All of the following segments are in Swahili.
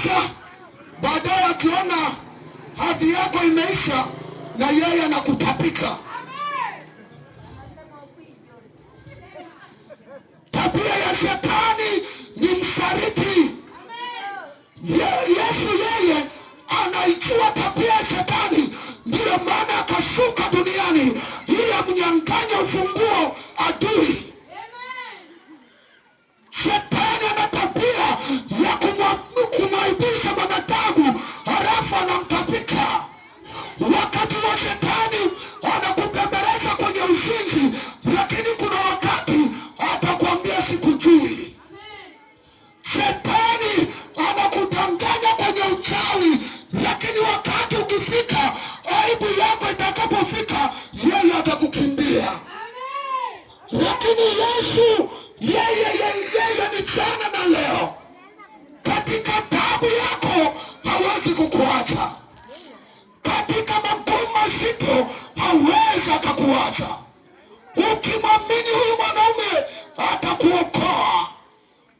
anakuacha, baadaye akiona hadhi yako imeisha, na yeye anakutapika. Tabia ya shetani ni msaliti. Yesu yeye anaijua tabia ya shetani, ndiyo maana akashuka duniani ili amnyang'anye ufunguo adui. Shetani ana tabia ya kumwaibisha mwanadamu, halafu anamtapika. Wakati wa shetani anakupembeleza kwenye uzinzi, lakini kuna wakati atakwambia sikujui. Shetani anakudanganya kwenye uchawi, lakini wakati ukifika, aibu yako itakapofika, yeye atakukimbia. Lakini Yesu yeye ni jana na leo. Katika taabu yako hawezi kukuacha. Katika magumu mazito hawezi akakuacha. Ukimwamini huyu mwanaume atakuokoa.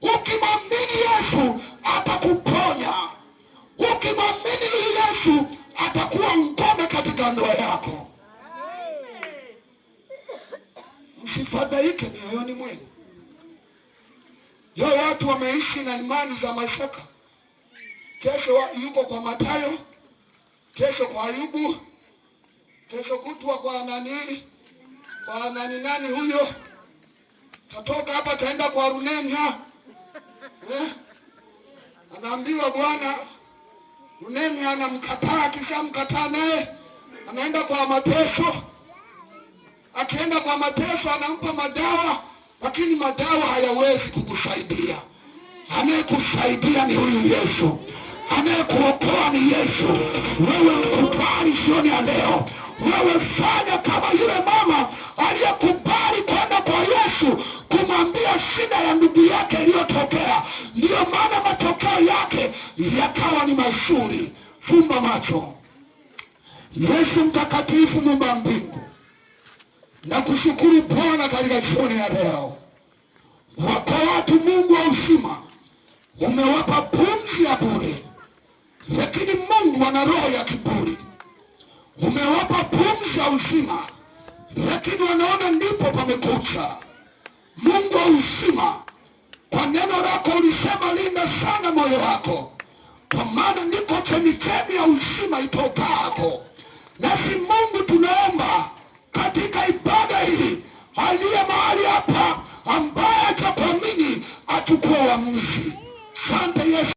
Ukimwamini Yesu atakuponya. Ukimwamini huyu Yesu atakuwa ngome katika ndoa yako. Msifadhaike mioyoni mwenu. Leo watu wameishi na imani za mashaka. Kesho yuko kwa Mathayo, kesho kwa Ayubu, kesho kutwa kwa nani huyo, tatoka hapa taenda kwa Runemya. Anaambiwa Bwana Runemya anamkataa, kisha mkataa naye anaenda kwa mateso. Akienda kwa mateso anampa madawa, lakini madawa hayawezi kukusaidia. Anayekusaidia ni huyu Yesu. Anayekuokoa ni Yesu. Wewe mkubali jioni ya leo. Wewe fanya kama yule mama aliyekubali kwenda kwa Yesu kumwambia shida ya ndugu yake iliyotokea. Ndiyo maana matokeo yake yakawa ni mazuri. Fumba macho. Yesu mtakatifu, Muumba mbingu, na kushukuru Bwana katika jioni ya leo. Wako watu Mungu wa uzima, umewapa pumzi ya bure, lakini Mungu ana roho ya kiburi. Umewapa pumzi ya uzima, lakini wanaona ndipo pamekucha. Mungu wa uzima, kwa neno lako ulisema linda sana moyo wako, kwa maana ndiko chemichemi ya uzima itokako. Nasi Mungu tunaomba katika ibada hii, aliye mahali hapa ambaye atakuamini achukue uamuzi. Asante Yesu.